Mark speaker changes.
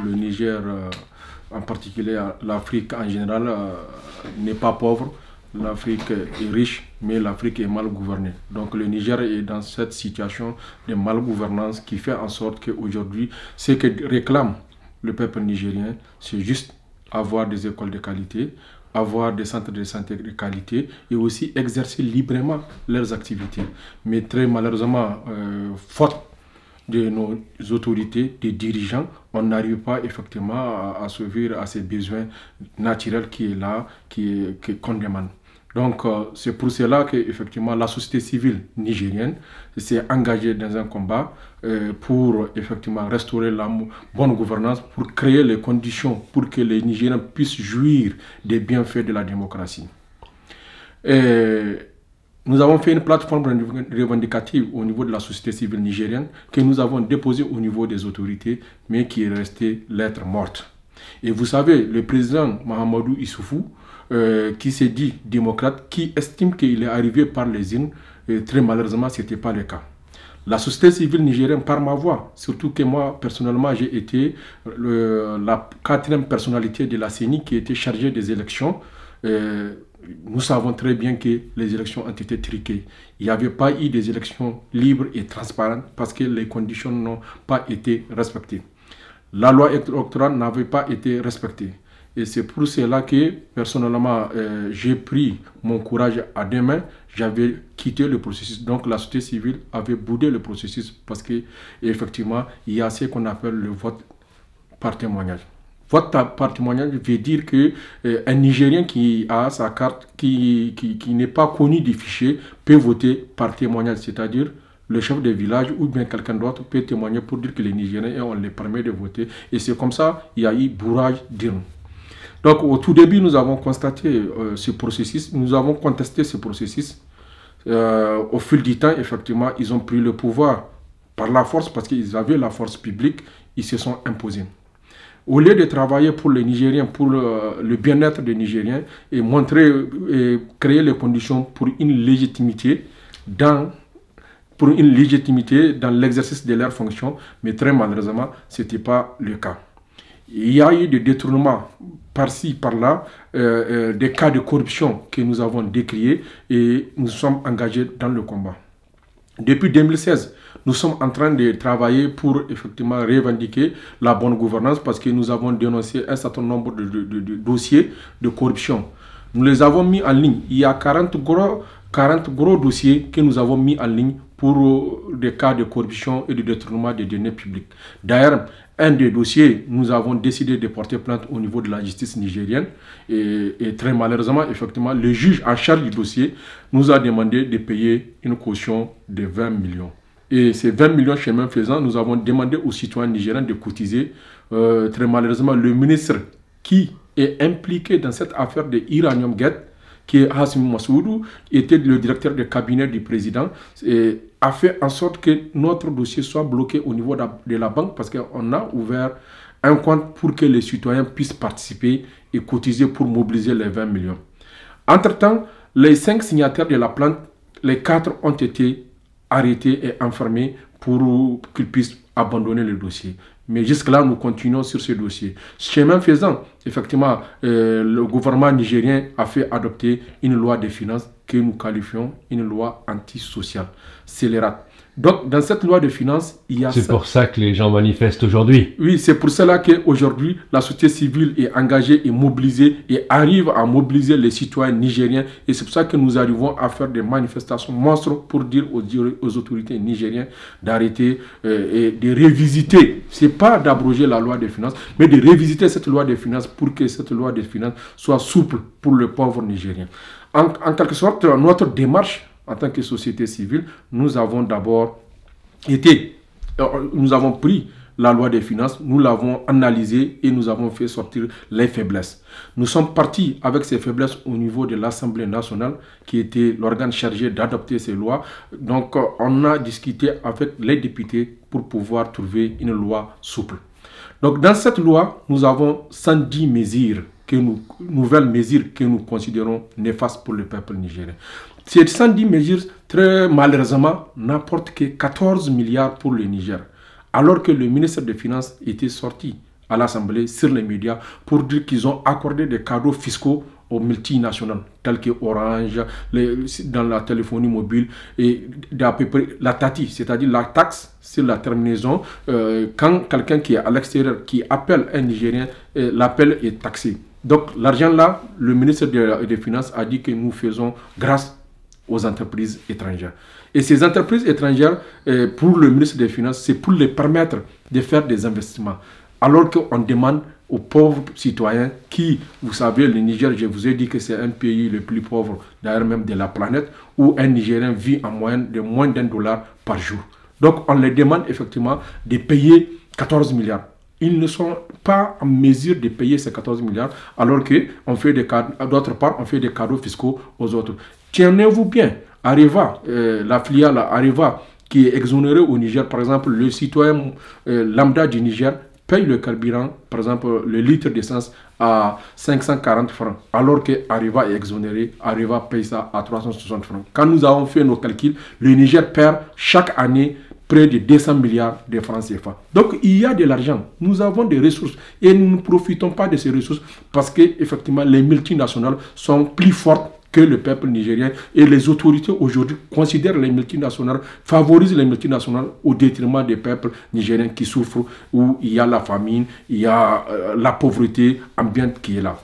Speaker 1: le Niger, en particulier l'Afrique en général, n'est pas pauvre. L'Afrique est riche, mais l'Afrique est mal gouvernée. Donc le Niger est dans cette situation de malgouvernance qui fait en sorte qu'aujourd'hui, ce que réclame le peuple nigérien, c'est juste avoir des écoles de qualité, avoir des centres de santé de qualité et aussi exercer librement leurs activités. Mais très malheureusement, faute de nos autorités, des dirigeants, on n'arrive pas effectivement à s'ouvrir à ces besoins naturels qui est là, qu'on demande. Donc, c'est pour cela que effectivement la société civile nigérienne s'est engagée dans un combat pour effectivement restaurer la bonne gouvernance, pour créer les conditions pour que les Nigériens puissent jouir des bienfaits de la démocratie. Nous avons fait une plateforme revendicative au niveau de la société civile nigérienne que nous avons déposée au niveau des autorités, mais qui est restée lettre morte. Et vous savez, le président Mahamadou Issoufou, qui s'est dit démocrate, qui estime qu'il est arrivé par les urnes, très malheureusement, ce n'était pas le cas. La société civile nigérienne, par ma voix, surtout que moi, personnellement, j'ai été la 4e personnalité de la CENI qui était chargée des élections. Nous savons très bien que les élections ont été truquées. Il n'y avait pas eu des élections libres et transparentes parce que les conditions n'ont pas été respectées. La loi électorale n'avait pas été respectée. Et c'est pour cela que, personnellement, j'ai pris mon courage à deux mains. J'avais quitté le processus. Donc, la société civile avait boudé le processus parce qu'effectivement, il y a ce qu'on appelle le vote par témoignage. Vote par témoignage veut dire qu'un Nigérien qui a sa carte, qui n'est pas connu du fichier, peut voter par témoignage. C'est-à-dire, le chef de village ou bien quelqu'un d'autre peut témoigner pour dire que les Nigériens, on les permet de voter. Et c'est comme ça, il y a eu bourrage d'urnes. Donc, au tout début, nous avons constaté ce processus, nous avons contesté ce processus. Au fil du temps, effectivement, ils ont pris le pouvoir par la force parce qu'ils avaient la force publique, ils se sont imposés. Au lieu de travailler pour les Nigériens, pour le bien-être des Nigériens et montrer, créer les conditions pour une légitimité dans l'exercice de leurs fonctions, mais très malheureusement, ce n'était pas le cas. Il y a eu des détournements par-ci, par-là, des cas de corruption que nous avons décriés et nous sommes engagés dans le combat. Depuis 2016, nous sommes en train de travailler pour effectivement revendiquer la bonne gouvernance parce que nous avons dénoncé un certain nombre de dossiers de corruption. Nous les avons mis en ligne. Il y a 40 gros dossiers que nous avons mis en ligne pour des cas de corruption et de détournement des deniers publics. D'ailleurs, un des dossiers, nous avons décidé de porter plainte au niveau de la justice nigérienne et très malheureusement, effectivement, le juge en charge du dossier nous a demandé de payer une caution de 20 millions. Et ces 20 millions, chemin faisant, nous avons demandé aux citoyens nigériens de cotiser. Très malheureusement, le ministre qui est impliqué dans cette affaire de Iranium Gate, qui est Hassim Massoudou, était le directeur de cabinet du président, et a fait en sorte que notre dossier soit bloqué au niveau de la banque parce qu'on a ouvert un compte pour que les citoyens puissent participer et cotiser pour mobiliser les 20 millions. Entre-temps, les 5 signataires de la plainte, les 4 ont été arrêtés et enfermés pour qu'ils puissent abandonner le dossier. Mais jusque-là, nous continuons sur ce dossier. Chemin faisant, effectivement, le gouvernement nigérien a fait adopter une loi de finances que nous qualifions une loi antisociale, scélérate. Donc, dans cette loi de finances, il y a...
Speaker 2: C'est pour ça que les gens manifestent aujourd'hui.
Speaker 1: Oui, c'est pour cela qu'aujourd'hui, la société civile est engagée et mobilisée et arrive à mobiliser les citoyens nigériens. Et c'est pour ça que nous arrivons à faire des manifestations monstres pour dire aux autorités nigériennes d'arrêter et de révisiter. Ce n'est pas d'abroger la loi des finances, mais de révisiter cette loi des finances pour que cette loi des finances soit souple pour le pauvre nigérien. En quelque sorte, notre démarche en tant que société civile, nous avons d'abord nous avons pris la loi des finances, nous l'avons analysée et nous avons fait sortir les faiblesses. Nous sommes partis avec ces faiblesses au niveau de l'Assemblée nationale qui était l'organe chargé d'adopter ces lois. Donc on a discuté avec les députés pour pouvoir trouver une loi souple. Donc dans cette loi, nous avons 110 mesures, nouvelles mesures que nous considérons néfastes pour le peuple nigérien. Ces 110 mesures, très malheureusement, n'apportent que 14 milliards pour le Niger, alors que le ministre des Finances était sorti à l'Assemblée sur les médias pour dire qu'ils ont accordé des cadeaux fiscaux aux multinationales telles que Orange, dans la téléphonie mobile et d'à peu près la TATI, c'est-à-dire la taxe sur la terminaison. Quand quelqu'un qui est à l'extérieur, qui appelle un Nigérien, l'appel est taxé. Donc l'argent là, le ministre des Finances a dit que nous faisons grâce aux entreprises étrangères. Et ces entreprises étrangères, pour le ministre des Finances, c'est pour les permettre de faire des investissements. Alors qu'on demande aux pauvres citoyens qui, vous savez, le Niger, je vous ai dit que c'est un pays le plus pauvre, d'ailleurs même de la planète, où un Nigérien vit en moyenne de moins $1 par jour. Donc on les demande effectivement de payer 14 milliards. Ils ne sont pas en mesure de payer ces 14 milliards, alors qu'on fait d'autre part, on fait des cadeaux fiscaux aux autres. Tenez-vous bien, Areva, la filiale Areva, qui est exonérée au Niger, par exemple, le citoyen lambda du Niger paye le carburant, par exemple, le litre d'essence à 540 francs, alors que Areva est exonéré, Areva paye ça à 360 francs. Quand nous avons fait nos calculs, le Niger perd chaque année près de 200 milliards de francs CFA. Donc, il y a de l'argent. Nous avons des ressources et nous ne profitons pas de ces ressources parce que, effectivement, les multinationales sont plus fortes que le peuple nigérien et les autorités aujourd'hui considèrent les multinationales, favorisent les multinationales au détriment des peuples nigériens qui souffrent, où il y a la famine, il y a la pauvreté ambiante qui est là.